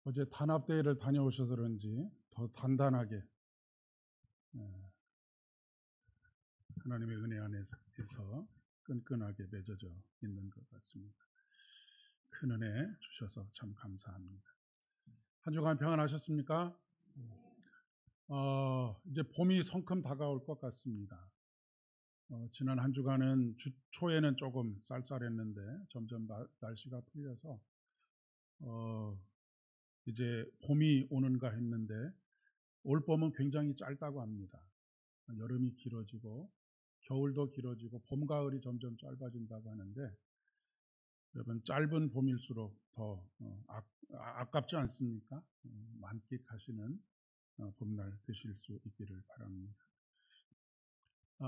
어제 단합대회를 다녀오셔서 그런지 더 단단하게 하나님의 은혜 안에서 끈끈하게 맺어져 있는 것 같습니다. 큰 은혜 주셔서 참 감사합니다. 한 주간 평안하셨습니까? 이제 봄이 성큼 다가올 것 같습니다. 지난 한 주간은 주 초에는 조금 쌀쌀했는데 점점 날씨가 풀려서 이제 봄이 오는가 했는데 올 봄은 굉장히 짧다고 합니다. 여름이 길어지고 겨울도 길어지고 봄, 가을이 점점 짧아진다고 하는데 여러분 짧은 봄일수록 더 아깝지 않습니까? 만끽하시는 봄날 되실 수 있기를 바랍니다.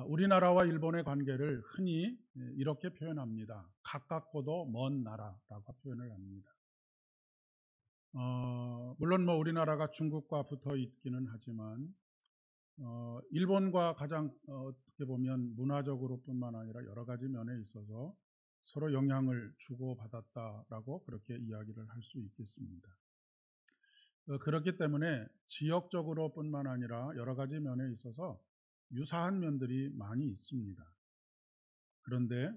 우리나라와 일본의 관계를 흔히 이렇게 표현합니다. 가깝고도 먼 나라라고 표현을 합니다. 물론 우리나라가 중국과 붙어 있기는 하지만 일본과 가장 어떻게 보면 문화적으로뿐만 아니라 여러 가지 면에 있어서 서로 영향을 주고받았다라고 그렇게 이야기를 할 수 있겠습니다. 그렇기 때문에 지역적으로뿐만 아니라 여러 가지 면에 있어서 유사한 면들이 많이 있습니다. 그런데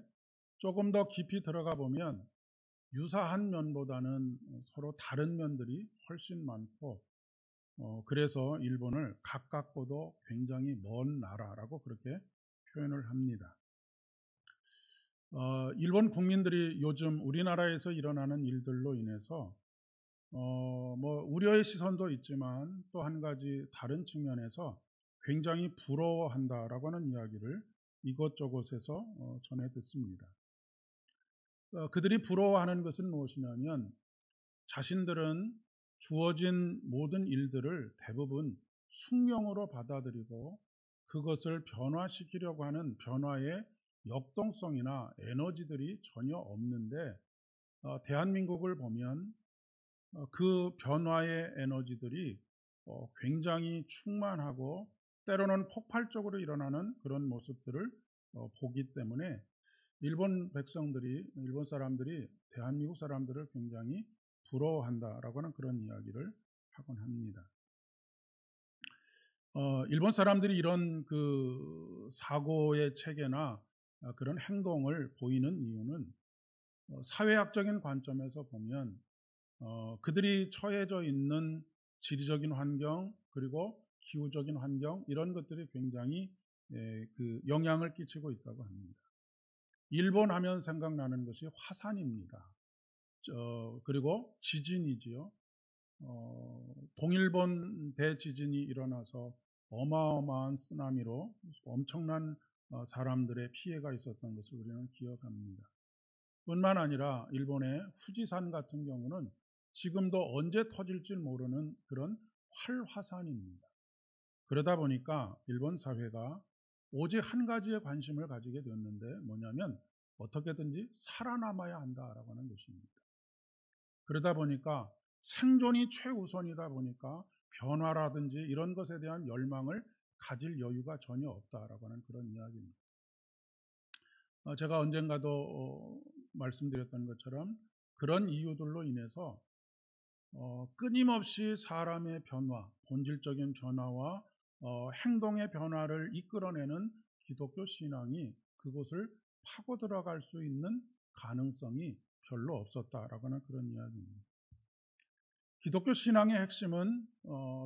조금 더 깊이 들어가 보면 유사한 면보다는 서로 다른 면들이 훨씬 많고 그래서 일본을 가깝고도 굉장히 먼 나라라고 그렇게 표현을 합니다. 일본 국민들이 요즘 우리나라에서 일어나는 일들로 인해서 우려의 시선도 있지만 또 한 가지 다른 측면에서 굉장히 부러워한다라고 하는 이야기를 이곳저곳에서 전해 듣습니다. 그들이 부러워하는 것은 무엇이냐면 자신들은 주어진 모든 일들을 대부분 숙명으로 받아들이고 그것을 변화시키려고 하는 변화의 역동성이나 에너지들이 전혀 없는데 대한민국을 보면 그 변화의 에너지들이 굉장히 충만하고 때로는 폭발적으로 일어나는 그런 모습들을 보기 때문에 일본 사람들이 대한민국 사람들을 굉장히 부러워한다라고 하는 그런 이야기를 하곤 합니다. 일본 사람들이 이런 그 사고의 체계나 그런 행동을 보이는 이유는 사회학적인 관점에서 보면 그들이 처해져 있는 지리적인 환경 그리고 기후적인 환경 이런 것들이 굉장히 그 영향을 끼치고 있다고 합니다. 일본 하면 생각나는 것이 화산입니다. 그리고 지진이지요. 동일본 대지진이 일어나서 어마어마한 쓰나미로 엄청난 사람들의 피해가 있었던 것을 우리는 기억합니다. 뿐만 아니라 일본의 후지산 같은 경우는 지금도 언제 터질지 모르는 그런 활화산입니다. 그러다 보니까 일본 사회가 오직 한 가지에 관심을 가지게 되었는데 뭐냐면 어떻게든지 살아남아야 한다라고 하는 것입니다. 그러다 보니까 생존이 최우선이다 보니까 변화라든지 이런 것에 대한 열망을 가질 여유가 전혀 없다라고 하는 그런 이야기입니다. 제가 언젠가도 말씀드렸던 것처럼 그런 이유들로 인해서 끊임없이 사람의 변화, 본질적인 변화와 행동의 변화를 이끌어내는 기독교 신앙이 그곳을 파고 들어갈 수 있는 가능성이 별로 없었다라고 하는 그런 이야기입니다. 기독교 신앙의 핵심은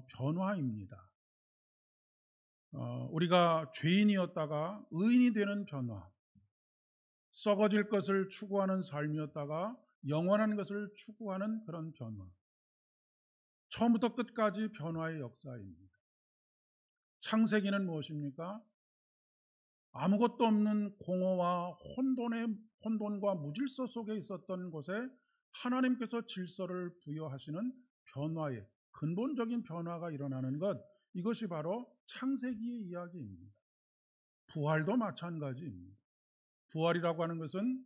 변화입니다. 우리가 죄인이었다가 의인이 되는 변화, 썩어질 것을 추구하는 삶이었다가 영원한 것을 추구하는 그런 변화. 처음부터 끝까지 변화의 역사입니다. 창세기는 무엇입니까? 아무것도 없는 공허와 혼돈과 무질서 속에 있었던 곳에 하나님께서 질서를 부여하시는 변화의 근본적인 변화가 일어나는 것, 이것이 바로 창세기의 이야기입니다. 부활도 마찬가지입니다. 부활이라고 하는 것은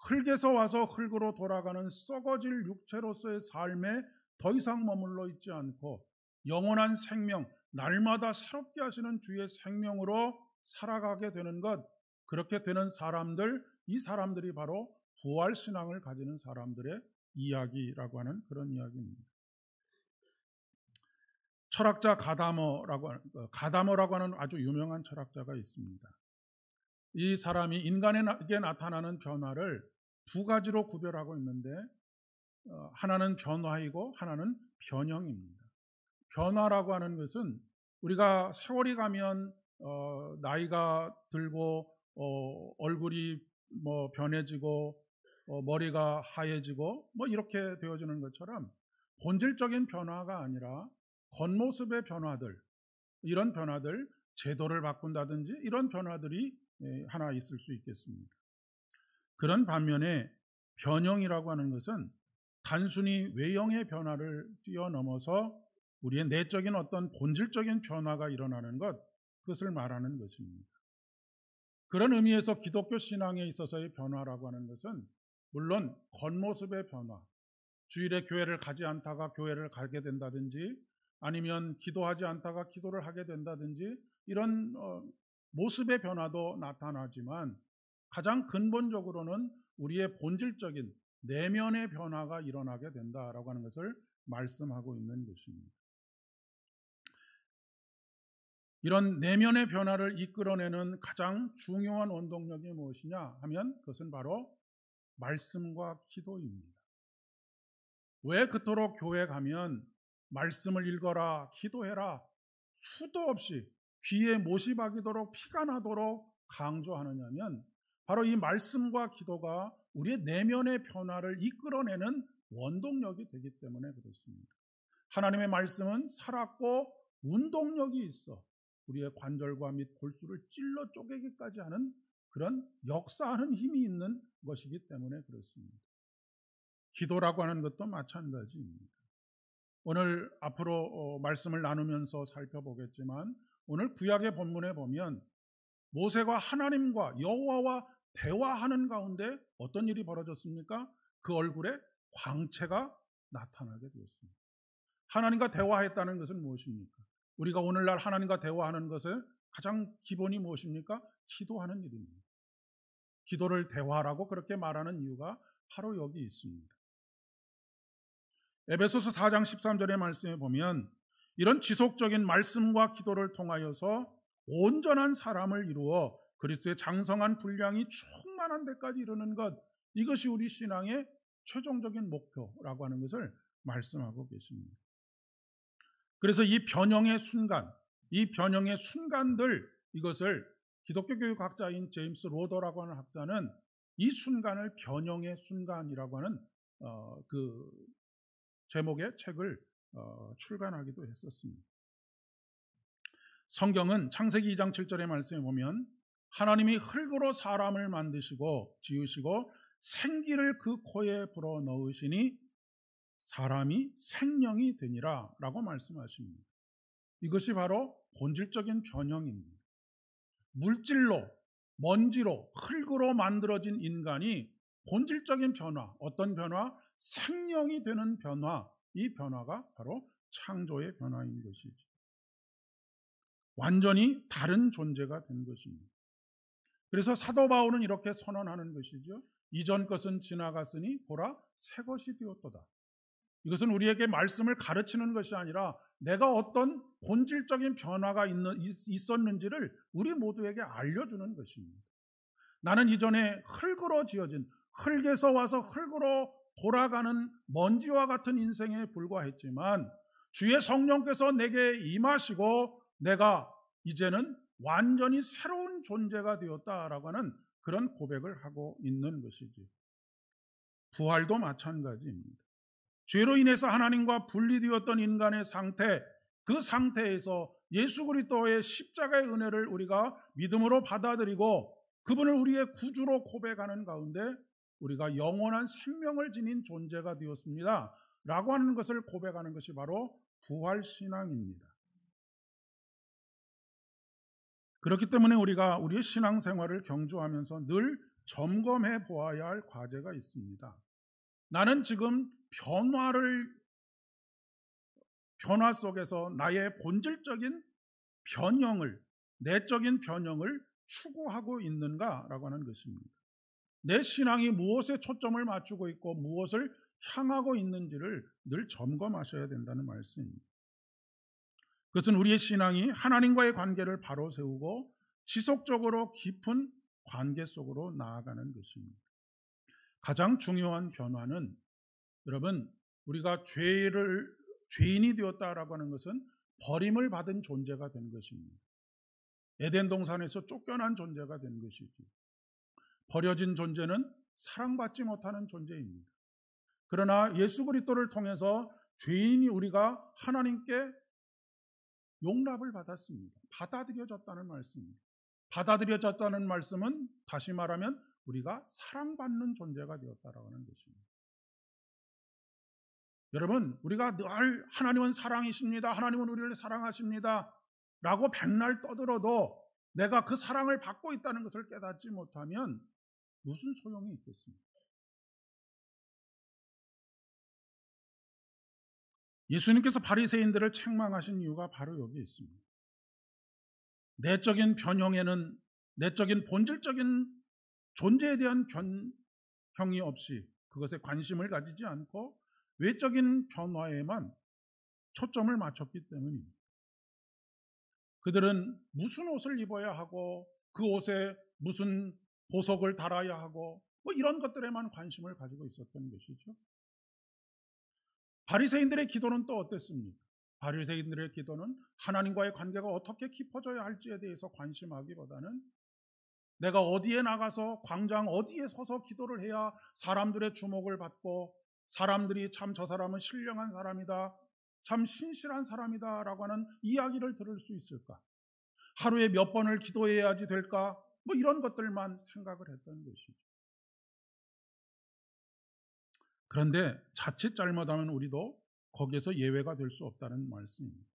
흙에서 와서 흙으로 돌아가는 썩어질 육체로서의 삶에 더 이상 머물러 있지 않고 영원한 생명, 날마다 새롭게 하시는 주의 생명으로 살아가게 되는 것, 그렇게 되는 사람들, 이 사람들이 바로 부활신앙을 가지는 사람들의 이야기라고 하는 그런 이야기입니다. 철학자 가다머라고 하는 아주 유명한 철학자가 있습니다. 이 사람이 인간에게 나타나는 변화를 두 가지로 구별하고 있는데 하나는 변화이고 하나는 변형입니다. 변화라고 하는 것은 우리가 세월이 가면 나이가 들고 얼굴이 변해지고 머리가 하얘지고 이렇게 되어지는 것처럼 본질적인 변화가 아니라 겉모습의 변화들, 이런 변화들, 제도를 바꾼다든지 이런 변화들이 하나 있을 수 있겠습니다. 그런 반면에 변형이라고 하는 것은 단순히 외형의 변화를 뛰어넘어서 우리의 내적인 어떤 본질적인 변화가 일어나는 것, 그것을 말하는 것입니다. 그런 의미에서 기독교 신앙에 있어서의 변화라고 하는 것은 물론 겉모습의 변화, 주일에 교회를 가지 않다가 교회를 가게 된다든지 아니면 기도하지 않다가 기도를 하게 된다든지 이런 모습의 변화도 나타나지만 가장 근본적으로는 우리의 본질적인 내면의 변화가 일어나게 된다라고 하는 것을 말씀하고 있는 것입니다. 이런 내면의 변화를 이끌어내는 가장 중요한 원동력이 무엇이냐 하면 그것은 바로 말씀과 기도입니다. 왜 그토록 교회 가면 말씀을 읽어라, 기도해라, 수도 없이 귀에 못이 박이도록 피가 나도록 강조하느냐면 바로 이 말씀과 기도가 우리의 내면의 변화를 이끌어내는 원동력이 되기 때문에 그렇습니다. 하나님의 말씀은 살았고 운동력이 있어 우리의 관절과 및 골수를 찔러 쪼개기까지 하는 그런 역사하는 힘이 있는 것이기 때문에 그렇습니다. 기도라고 하는 것도 마찬가지입니다. 오늘 앞으로 말씀을 나누면서 살펴보겠지만 오늘 구약의 본문에 보면 모세가 하나님과 여호와와 대화하는 가운데 어떤 일이 벌어졌습니까? 그 얼굴에 광채가 나타나게 되었습니다. 하나님과 대화했다는 것은 무엇입니까? 우리가 오늘날 하나님과 대화하는 것의 가장 기본이 무엇입니까? 기도하는 일입니다. 기도를 대화라고 그렇게 말하는 이유가 바로 여기 있습니다. 에베소서 4장 13절의 말씀에 보면 이런 지속적인 말씀과 기도를 통하여서 온전한 사람을 이루어 그리스도의 장성한 분량이 충만한 데까지 이르는 것, 이것이 우리 신앙의 최종적인 목표라고 하는 것을 말씀하고 계십니다. 그래서 이 변형의 순간들, 이것을 기독교 교육학자인 제임스 로더라고 하는 학자는 이 순간을 변형의 순간이라고 하는 그 제목의 책을 출간하기도 했었습니다. 성경은 창세기 2장 7절의 말씀에 보면 하나님이 흙으로 사람을 만드시고 지으시고 생기를 그 코에 불어넣으시니 사람이 생명이 되니라 라고 말씀하십니다. 이것이 바로 본질적인 변형입니다. 물질로, 먼지로, 흙으로 만들어진 인간이 본질적인 변화, 어떤 변화? 생명이 되는 변화, 이 변화가 바로 창조의 변화인 것이죠. 완전히 다른 존재가 된 것입니다. 그래서 사도 바울은 이렇게 선언하는 것이죠. 이전 것은 지나갔으니 보라 새 것이 되었도다. 이것은 우리에게 말씀을 가르치는 것이 아니라 내가 어떤 본질적인 변화가 있었는지를 우리 모두에게 알려주는 것입니다. 나는 이전에 흙으로 지어진, 흙에서 와서 흙으로 돌아가는 먼지와 같은 인생에 불과했지만 주의 성령께서 내게 임하시고 내가 이제는 완전히 새로운 존재가 되었다라고 하는 그런 고백을 하고 있는 것이지. 부활도 마찬가지입니다. 죄로 인해서 하나님과 분리되었던 인간의 상태, 그 상태에서 예수 그리스도의 십자가의 은혜를 우리가 믿음으로 받아들이고 그분을 우리의 구주로 고백하는 가운데 우리가 영원한 생명을 지닌 존재가 되었습니다 라고 하는 것을 고백하는 것이 바로 부활신앙입니다. 그렇기 때문에 우리가 우리의 신앙생활을 경주하면서 늘 점검해 보아야 할 과제가 있습니다. 나는 지금 변화 속에서 나의 본질적인 변형을, 내적인 변형을 추구하고 있는가라고 하는 것입니다. 내 신앙이 무엇에 초점을 맞추고 있고 무엇을 향하고 있는지를 늘 점검하셔야 된다는 말씀입니다. 그것은 우리의 신앙이 하나님과의 관계를 바로 세우고 지속적으로 깊은 관계 속으로 나아가는 것입니다. 가장 중요한 변화는 여러분, 우리가 죄인이 되었다라고 하는 것은 버림을 받은 존재가 된 것입니다. 에덴 동산에서 쫓겨난 존재가 된 것이죠. 버려진 존재는 사랑받지 못하는 존재입니다. 그러나 예수 그리스도를 통해서 죄인이 우리가 하나님께 용납을 받았습니다. 받아들여졌다는 말씀입니다. 받아들여졌다는 말씀은 다시 말하면 우리가 사랑받는 존재가 되었다라고 하는 것입니다. 여러분, 우리가 늘 하나님은 사랑이십니다, 하나님은 우리를 사랑하십니다 라고 백날 떠들어도 내가 그 사랑을 받고 있다는 것을 깨닫지 못하면 무슨 소용이 있겠습니까? 예수님께서 바리새인들을 책망하신 이유가 바로 여기 있습니다. 내적인 변형에는, 내적인 본질적인 존재에 대한 변형이 없이, 그것에 관심을 가지지 않고 외적인 변화에만 초점을 맞췄기 때문입니다. 그들은 무슨 옷을 입어야 하고 그 옷에 무슨 보석을 달아야 하고 이런 것들에만 관심을 가지고 있었던 것이죠. 바리새인들의 기도는 또 어땠습니까? 바리새인들의 기도는 하나님과의 관계가 어떻게 깊어져야 할지에 대해서 관심하기보다는 내가 어디에 나가서 광장 어디에 서서 기도를 해야 사람들의 주목을 받고 사람들이 참 저 사람은 신령한 사람이다, 참 신실한 사람이다 라고 하는 이야기를 들을 수 있을까? 하루에 몇 번을 기도해야지 될까? 이런 것들만 생각을 했던 것이죠. 그런데 자칫 잘못하면 우리도 거기에서 예외가 될 수 없다는 말씀입니다.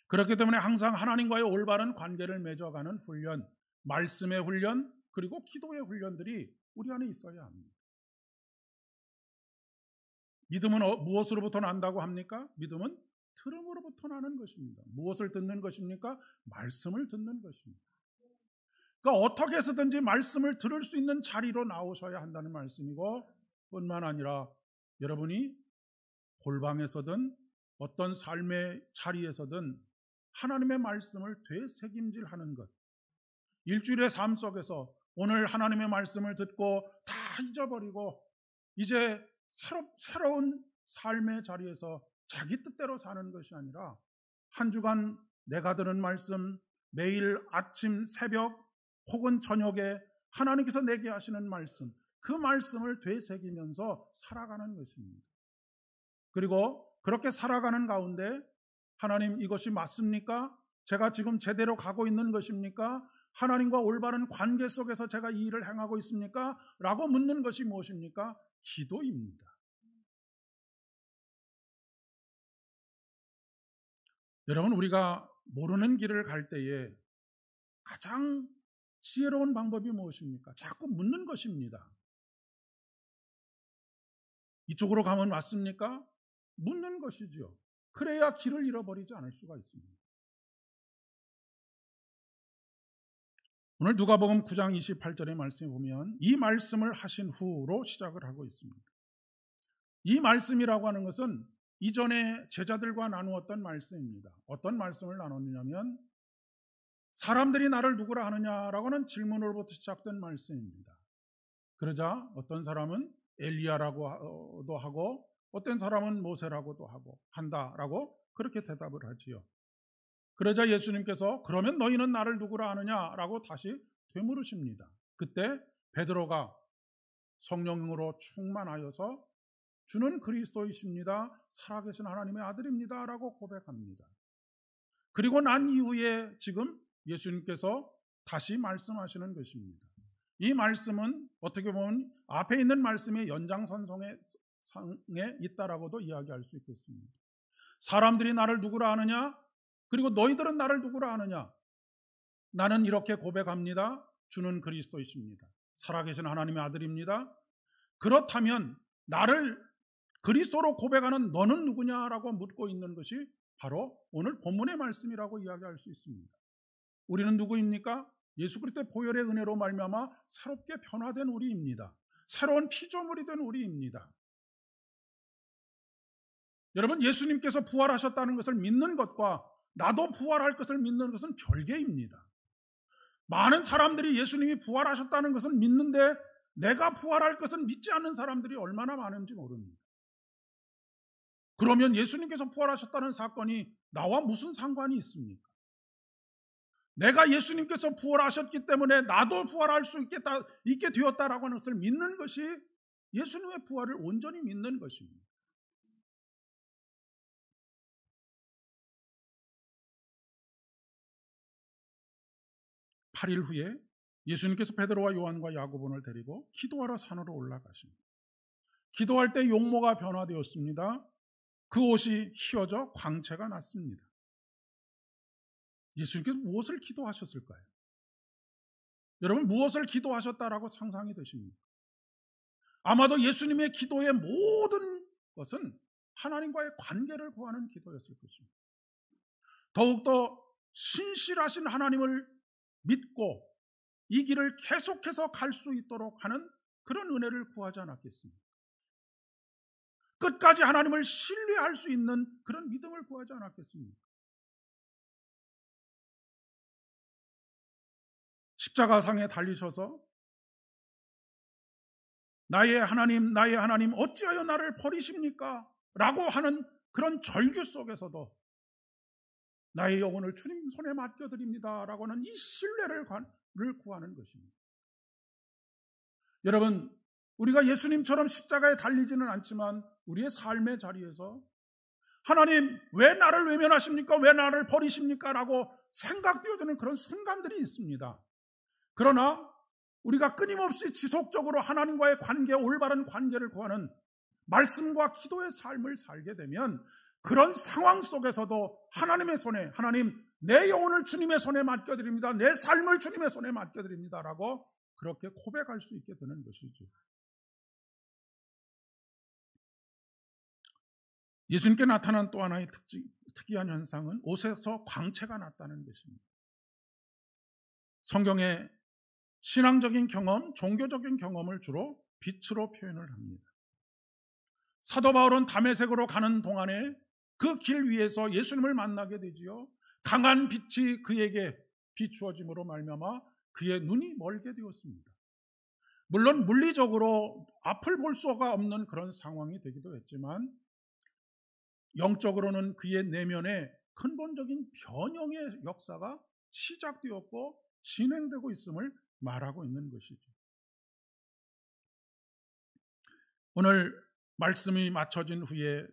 그렇기 때문에 항상 하나님과의 올바른 관계를 맺어가는 훈련, 말씀의 훈련, 그리고 기도의 훈련들이 우리 안에 있어야 합니다. 믿음은 무엇으로부터 난다고 합니까? 믿음은 들음으로부터 나는 것입니다. 무엇을 듣는 것입니까? 말씀을 듣는 것입니다. 그러니까 어떻게 해서든지 말씀을 들을 수 있는 자리로 나오셔야 한다는 말씀이고, 뿐만 아니라 여러분이 골방에서든 어떤 삶의 자리에서든 하나님의 말씀을 되새김질하는 것, 일주일의 삶 속에서 오늘 하나님의 말씀을 듣고 다 잊어버리고 이제 새로운 삶의 자리에서 자기 뜻대로 사는 것이 아니라 한 주간 내가 들은 말씀, 매일 아침, 새벽 혹은 저녁에 하나님께서 내게 하시는 말씀, 그 말씀을 되새기면서 살아가는 것입니다. 그리고 그렇게 살아가는 가운데 하나님, 이것이 맞습니까? 제가 지금 제대로 가고 있는 것입니까? 하나님과 올바른 관계 속에서 제가 이 일을 행하고 있습니까? 라고 묻는 것이 무엇입니까? 기도입니다. 여러분, 우리가 모르는 길을 갈 때에 가장 지혜로운 방법이 무엇입니까? 자꾸 묻는 것입니다. 이쪽으로 가면 맞습니까? 묻는 것이죠. 그래야 길을 잃어버리지 않을 수가 있습니다. 오늘 누가복음 9장 28절의 말씀에 보면 이 말씀을 하신 후로 시작을 하고 있습니다. 이 말씀이라고 하는 것은 이전에 제자들과 나누었던 말씀입니다. 어떤 말씀을 나눴냐면 사람들이 나를 누구라 하느냐라고 하는 질문으로부터 시작된 말씀입니다. 그러자 어떤 사람은 엘리야라고도 하고 어떤 사람은 모세라고도 하고 한다라고 그렇게 대답을 하지요. 그러자 예수님께서 그러면 너희는 나를 누구라 하느냐라고 다시 되물으십니다. 그때 베드로가 성령으로 충만하여서 주는 그리스도이십니다, 살아계신 하나님의 아들입니다 라고 고백합니다. 그리고 난 이후에 지금 예수님께서 다시 말씀하시는 것입니다. 이 말씀은 어떻게 보면 앞에 있는 말씀의 연장선상에 있다라고도 이야기할 수 있겠습니다. 사람들이 나를 누구라 하느냐? 그리고 너희들은 나를 누구라 하느냐? 나는 이렇게 고백합니다. 주는 그리스도이십니다, 살아계신 하나님의 아들입니다. 그렇다면 나를 그리스도로 고백하는 너는 누구냐라고 묻고 있는 것이 바로 오늘 본문의 말씀이라고 이야기할 수 있습니다. 우리는 누구입니까? 예수 그리스도의 보혈의 은혜로 말미암아 새롭게 변화된 우리입니다. 새로운 피조물이 된 우리입니다. 여러분, 예수님께서 부활하셨다는 것을 믿는 것과 나도 부활할 것을 믿는 것은 별개입니다. 많은 사람들이 예수님이 부활하셨다는 것을 믿는데 내가 부활할 것은 믿지 않는 사람들이 얼마나 많은지 모릅니다. 그러면 예수님께서 부활하셨다는 사건이 나와 무슨 상관이 있습니까? 내가 예수님께서 부활하셨기 때문에 나도 부활할 수 있게 되었다라고 하는 것을 믿는 것이 예수님의 부활을 온전히 믿는 것입니다. (8일) 후에 예수님께서 베드로와 요한과 야고보를 데리고 기도하러 산으로 올라가십니다. 기도할 때 용모가 변화되었습니다. 그 옷이 휘어져 광채가 났습니다. 예수님께서 무엇을 기도하셨을까요? 여러분, 무엇을 기도하셨다라고 상상이 되십니까? 아마도 예수님의 기도의 모든 것은 하나님과의 관계를 구하는 기도였을 것입니다. 더욱더 신실하신 하나님을 믿고 이 길을 계속해서 갈 수 있도록 하는 그런 은혜를 구하지 않았겠습니까? 끝까지 하나님을 신뢰할 수 있는 그런 믿음을 구하지 않았겠습니까? 십자가상에 달리셔서 나의 하나님 어찌하여 나를 버리십니까? 라고 하는 그런 절규 속에서도 나의 영혼을 주님 손에 맡겨드립니다 라고 하는 이 신뢰를 구하는 것입니다. 여러분, 우리가 예수님처럼 십자가에 달리지는 않지만 우리의 삶의 자리에서 하나님 왜 나를 외면하십니까? 왜 나를 버리십니까? 라고 생각되어지는 그런 순간들이 있습니다. 그러나 우리가 끊임없이 지속적으로 하나님과의 관계, 올바른 관계를 구하는 말씀과 기도의 삶을 살게 되면 그런 상황 속에서도 하나님의 손에, 하나님 내 영혼을 주님의 손에 맡겨드립니다. 내 삶을 주님의 손에 맡겨드립니다 라고 그렇게 고백할 수 있게 되는 것이죠. 예수님께 나타난 또 하나의 특이한 현상은 옷에서 광채가 났다는 것입니다. 성경에 신앙적인 경험, 종교적인 경험을 주로 빛으로 표현을 합니다. 사도 바울은 다메섹으로 가는 동안에 그 길 위에서 예수님을 만나게 되지요. 강한 빛이 그에게 비추어짐으로 말미암아 그의 눈이 멀게 되었습니다. 물론 물리적으로 앞을 볼 수가 없는 그런 상황이 되기도 했지만 영적으로는 그의 내면에 근본적인 변형의 역사가 시작되었고 진행되고 있음을 말하고 있는 것이죠. 오늘 말씀이 마쳐진 후에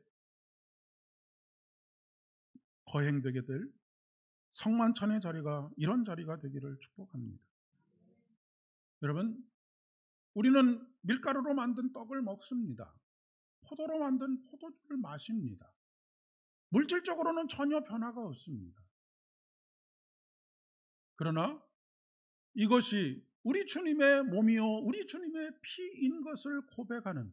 거행되게 될 성만찬의 자리가 이런 자리가 되기를 축복합니다. 여러분, 우리는 밀가루로 만든 떡을 먹습니다. 포도로 만든 포도주를 마십니다. 물질적으로는 전혀 변화가 없습니다. 그러나 이것이 우리 주님의 몸이요 우리 주님의 피인 것을 고백하는,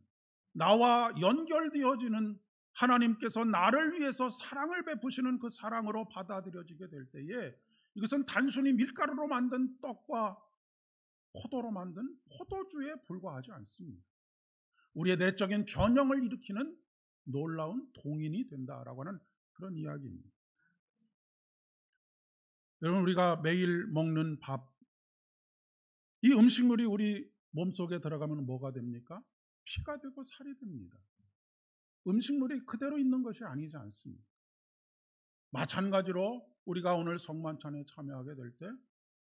나와 연결되어지는 하나님께서 나를 위해서 사랑을 베푸시는 그 사랑으로 받아들여지게 될 때에 이것은 단순히 밀가루로 만든 떡과 포도로 만든 포도주에 불과하지 않습니다. 우리의 내적인 변형을 일으키는 놀라운 동인이 된다라고 하는 그런 이야기입니다. 여러분, 우리가 매일 먹는 밥, 이 음식물이 우리 몸속에 들어가면 뭐가 됩니까? 피가 되고 살이 됩니다. 음식물이 그대로 있는 것이 아니지 않습니다. 마찬가지로 우리가 오늘 성만찬에 참여하게 될 때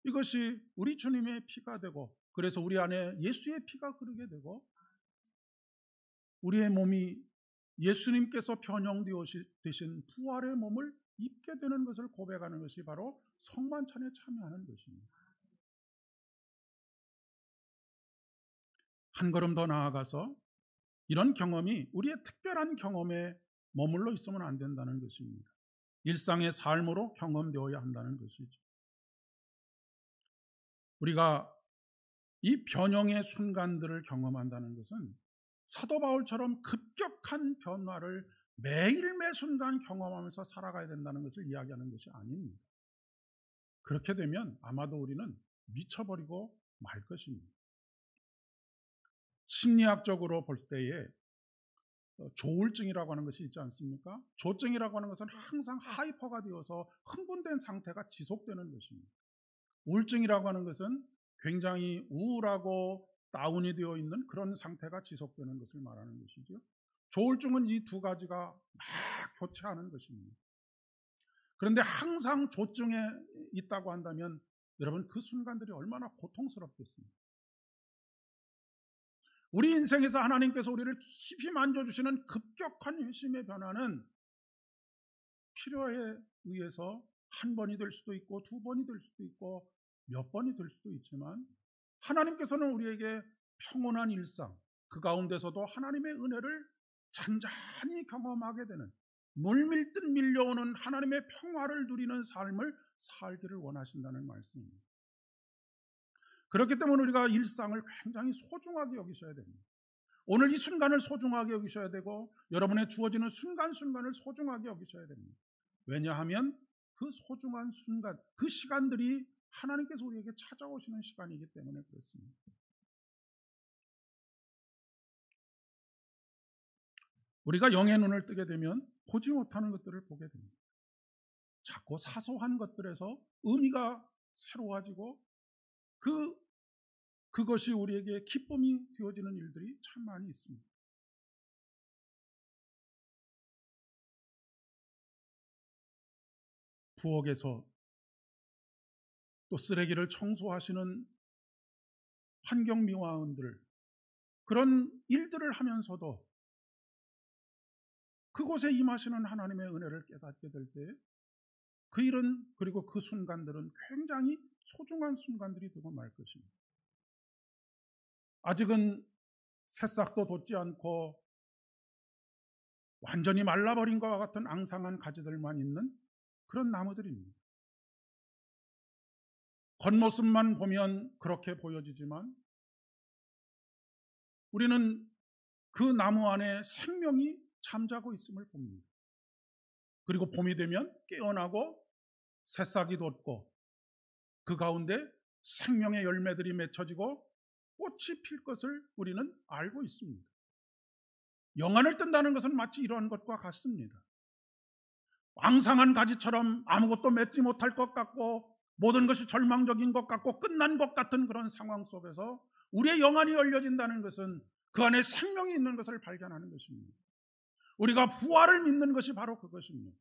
이것이 우리 주님의 피가 되고, 그래서 우리 안에 예수의 피가 흐르게 되고 우리의 몸이 예수님께서 변형되어 되신 부활의 몸을 입게 되는 것을 고백하는 것이 바로 성만찬에 참여하는 것입니다. 한 걸음 더 나아가서 이런 경험이 우리의 특별한 경험에 머물러 있으면 안 된다는 것입니다. 일상의 삶으로 경험되어야 한다는 것이죠. 우리가 이 변형의 순간들을 경험한다는 것은 사도 바울처럼 급격한 변화를 매일 매 순간 경험하면서 살아가야 된다는 것을 이야기하는 것이 아닙니다. 그렇게 되면 아마도 우리는 미쳐버리고 말 것입니다. 심리학적으로 볼 때에 조울증이라고 하는 것이 있지 않습니까? 조증이라고 하는 것은 항상 하이퍼가 되어서 흥분된 상태가 지속되는 것입니다. 우울증이라고 하는 것은 굉장히 우울하고 다운이 되어 있는 그런 상태가 지속되는 것을 말하는 것이죠. 조울증은 이 두 가지가 막 교차하는 것입니다. 그런데 항상 조증에 있다고 한다면 여러분 그 순간들이 얼마나 고통스럽겠습니까? 우리 인생에서 하나님께서 우리를 깊이 만져주시는 급격한 회심의 변화는 필요에 의해서 한 번이 될 수도 있고 두 번이 될 수도 있고 몇 번이 될 수도 있지만 하나님께서는 우리에게 평온한 일상, 그 가운데서도 하나님의 은혜를 잔잔히 경험하게 되는, 물밀듯 밀려오는 하나님의 평화를 누리는 삶을 살기를 원하신다는 말씀입니다. 그렇기 때문에 우리가 일상을 굉장히 소중하게 여기셔야 됩니다. 오늘 이 순간을 소중하게 여기셔야 되고 여러분의 주어지는 순간순간을 소중하게 여기셔야 됩니다. 왜냐하면 그 소중한 순간, 그 시간들이 하나님께서 우리에게 찾아오시는 시간이기 때문에 그렇습니다. 우리가 영의 눈을 뜨게 되면 보지 못하는 것들을 보게 됩니다. 자꾸 사소한 것들에서 의미가 새로워지고 그것이 우리에게 기쁨이 되어지는 일들이 참 많이 있습니다. 부엌에서 또 쓰레기를 청소하시는 환경미화원들, 그런 일들을 하면서도 그곳에 임하시는 하나님의 은혜를 깨닫게 될 때 그 일은, 그리고 그 순간들은 굉장히 소중한 순간들이 되고 말 것입니다. 아직은 새싹도 돋지 않고 완전히 말라버린 것과 같은 앙상한 가지들만 있는 그런 나무들입니다. 겉모습만 보면 그렇게 보여지지만 우리는 그 나무 안에 생명이 잠자고 있음을 봅니다. 그리고 봄이 되면 깨어나고 새싹이 돋고 그 가운데 생명의 열매들이 맺혀지고 꽃이 필 것을 우리는 알고 있습니다. 영안을 뜬다는 것은 마치 이러한 것과 같습니다. 앙상한 가지처럼 아무것도 맺지 못할 것 같고 모든 것이 절망적인 것 같고 끝난 것 같은 그런 상황 속에서 우리의 영안이 열려진다는 것은 그 안에 생명이 있는 것을 발견하는 것입니다. 우리가 부활을 믿는 것이 바로 그것입니다.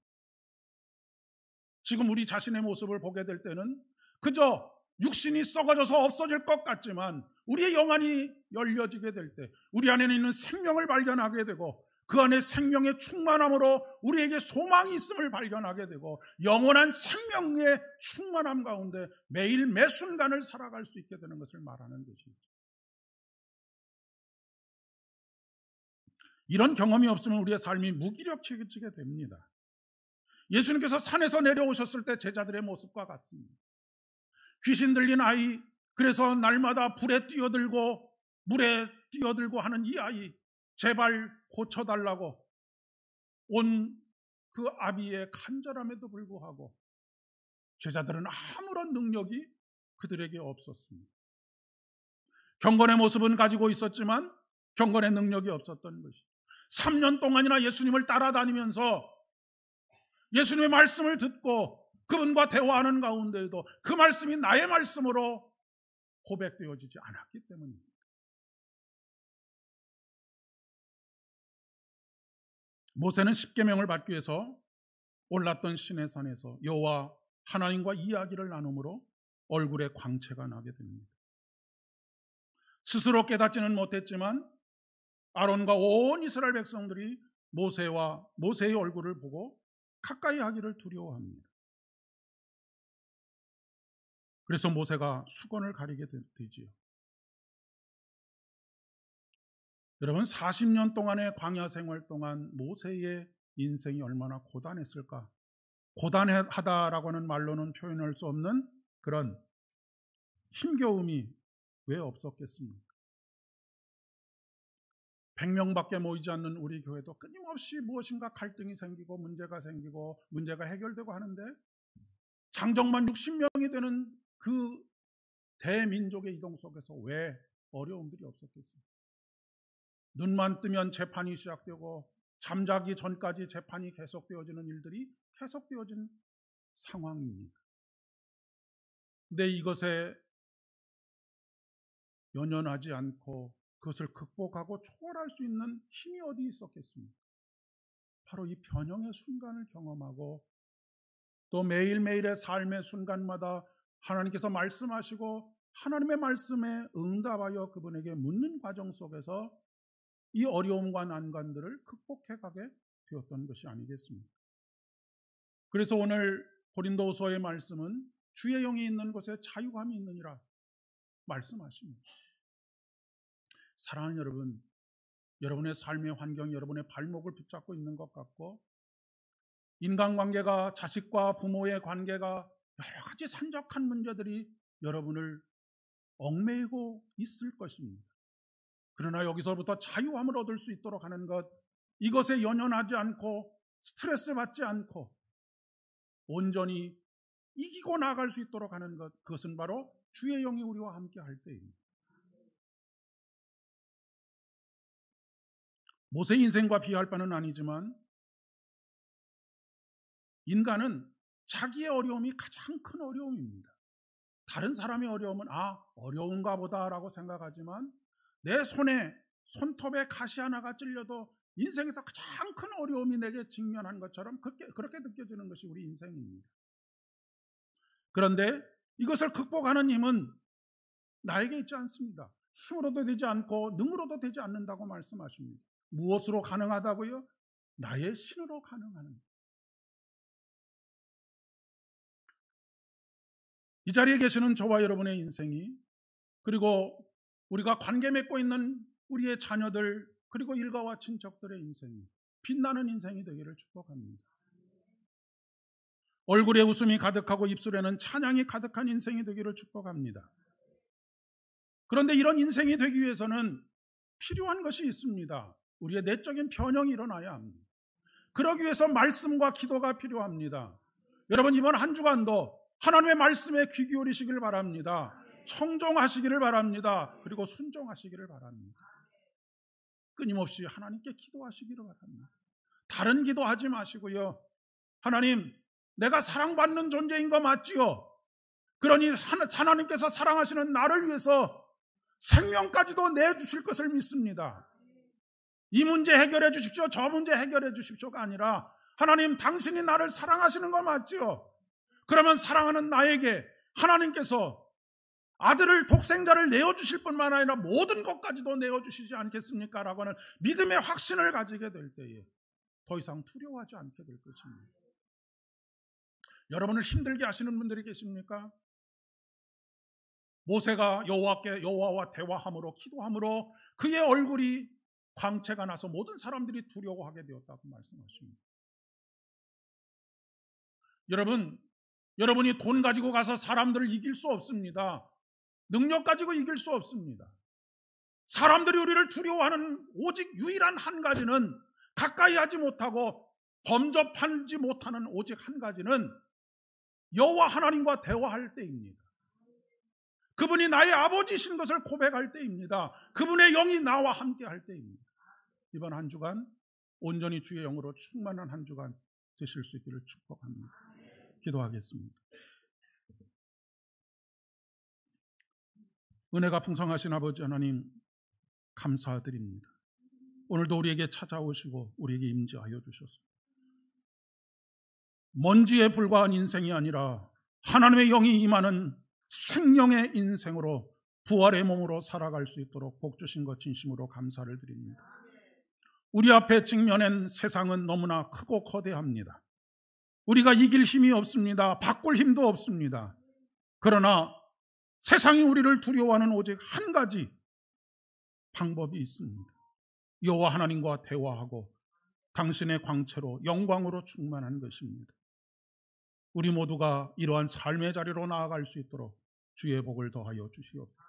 지금 우리 자신의 모습을 보게 될 때는 그저 육신이 썩어져서 없어질 것 같지만 우리의 영안이 열려지게 될 때 우리 안에 있는 생명을 발견하게 되고 그 안에 생명의 충만함으로 우리에게 소망이 있음을 발견하게 되고 영원한 생명의 충만함 가운데 매일 매 순간을 살아갈 수 있게 되는 것을 말하는 것이죠. 이런 경험이 없으면 우리의 삶이 무기력해지게 됩니다. 예수님께서 산에서 내려오셨을 때 제자들의 모습과 같습니다. 귀신 들린 아이, 그래서 날마다 불에 뛰어들고 물에 뛰어들고 하는 이 아이 제발 고쳐달라고 온 그 아비의 간절함에도 불구하고 제자들은 아무런 능력이 그들에게 없었습니다. 경건의 모습은 가지고 있었지만 경건의 능력이 없었던 것이죠. 3년 동안이나 예수님을 따라다니면서 예수님의 말씀을 듣고 그분과 대화하는 가운데에도 그 말씀이 나의 말씀으로 고백되어지지 않았기 때문입니다. 모세는 십계명을 받기 위해서 올랐던 시내산에서 여호와 하나님과 이야기를 나누므로 얼굴에 광채가 나게 됩니다. 스스로 깨닫지는 못했지만 아론과 온 이스라엘 백성들이 모세의 얼굴을 보고 가까이 하기를 두려워합니다. 그래서 모세가 수건을 가리게 되지요. 여러분 40년 동안의 광야 생활 동안 모세의 인생이 얼마나 고단했을까? 고단하다라고 하는 말로는 표현할 수 없는 그런 힘겨움이 왜 없었겠습니까? 100명밖에 모이지 않는 우리 교회도 끊임없이 무엇인가 갈등이 생기고 문제가 해결되고 하는데 장정만 60명이 되는 그 대민족의 이동 속에서 왜 어려움들이 없었겠습니까? 눈만 뜨면 재판이 시작되고 잠자기 전까지 재판이 계속되어지는 일들이 계속되어진 상황입니다. 근데 이것에 연연하지 않고 그것을 극복하고 초월할 수 있는 힘이 어디 있었겠습니까? 바로 이 변형의 순간을 경험하고 또 매일매일의 삶의 순간마다 하나님께서 말씀하시고 하나님의 말씀에 응답하여 그분에게 묻는 과정 속에서 이 어려움과 난관들을 극복해 가게 되었던 것이 아니겠습니까? 그래서 오늘 고린도후서의 말씀은 주의 영이 있는 곳에 자유함이 있느니라 말씀하십니다. 사랑하는 여러분, 여러분의 삶의 환경이 여러분의 발목을 붙잡고 있는 것 같고 인간관계가 자식과 부모의 관계가 여러 가지 산적한 문제들이 여러분을 얽매이고 있을 것입니다. 그러나 여기서부터 자유함을 얻을 수 있도록 하는 것, 이것에 연연하지 않고 스트레스 받지 않고 온전히 이기고 나아갈 수 있도록 하는 것, 그것은 바로 주의 영이 우리와 함께 할 때입니다. 모세 인생과 비할 바는 아니지만 인간은 자기의 어려움이 가장 큰 어려움입니다. 다른 사람의 어려움은 어려운가 보다라고 생각하지만 내 손톱에 가시 하나가 찔려도 인생에서 가장 큰 어려움이 내게 직면한 것처럼 그렇게 느껴지는 것이 우리 인생입니다. 그런데 이것을 극복하는 힘은 나에게 있지 않습니다. 힘으로도 되지 않고 능으로도 되지 않는다고 말씀하십니다. 무엇으로 가능하다고요? 나의 신으로 가능하는. 이 자리에 계시는 저와 여러분의 인생이, 그리고 우리가 관계 맺고 있는 우리의 자녀들, 그리고 일가와 친척들의 인생이 빛나는 인생이 되기를 축복합니다. 얼굴에 웃음이 가득하고 입술에는 찬양이 가득한 인생이 되기를 축복합니다. 그런데 이런 인생이 되기 위해서는 필요한 것이 있습니다. 우리의 내적인 변형이 일어나야 합니다. 그러기 위해서 말씀과 기도가 필요합니다. 여러분, 이번 한 주간도 하나님의 말씀에 귀 기울이시기를 바랍니다. 청종하시기를 바랍니다. 그리고 순종하시기를 바랍니다. 끊임없이 하나님께 기도하시기를 바랍니다. 다른 기도하지 마시고요. 하나님, 내가 사랑받는 존재인 거 맞지요? 그러니 하나님께서 사랑하시는 나를 위해서 생명까지도 내주실 것을 믿습니다. 이 문제 해결해 주십시오, 저 문제 해결해 주십시오가 아니라 하나님, 당신이 나를 사랑하시는 거 맞지요? 그러면 사랑하는 나에게 하나님께서 아들을, 독생자를 내어주실 뿐만 아니라 모든 것까지도 내어주시지 않겠습니까? 라고 하는 믿음의 확신을 가지게 될 때에 더 이상 두려워하지 않게 될 것입니다. 여러분을 힘들게 하시는 분들이 계십니까? 모세가 여호와와 대화함으로, 기도함으로 그의 얼굴이 광채가 나서 모든 사람들이 두려워하게 되었다고 말씀하십니다. 여러분이 돈 가지고 가서 사람들을 이길 수 없습니다. 능력 가지고 이길 수 없습니다. 사람들이 우리를 두려워하는 오직 유일한 한 가지는, 가까이 하지 못하고 범접하지 못하는 오직 한 가지는 여호와 하나님과 대화할 때입니다. 그분이 나의 아버지신 것을 고백할 때입니다. 그분의 영이 나와 함께 할 때입니다. 이번 한 주간 온전히 주의 영으로 충만한 한 주간 되실 수 있기를 축복합니다. 기도하겠습니다. 은혜가 풍성하신 아버지 하나님, 감사드립니다. 오늘도 우리에게 찾아오시고 우리에게 임재하여 주셔서 먼지에 불과한 인생이 아니라 하나님의 영이 임하는 생명의 인생으로, 부활의 몸으로 살아갈 수 있도록 복 주신 것 진심으로 감사를 드립니다. 우리 앞에 직면한 세상은 너무나 크고 거대합니다. 우리가 이길 힘이 없습니다. 바꿀 힘도 없습니다. 그러나 세상이 우리를 두려워하는 오직 한 가지 방법이 있습니다. 여호와 하나님과 대화하고 당신의 광채로, 영광으로 충만한 것입니다. 우리 모두가 이러한 삶의 자리로 나아갈 수 있도록 주의 복을 더하여 주시옵소서.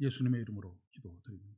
예수님의 이름으로 기도드립니다.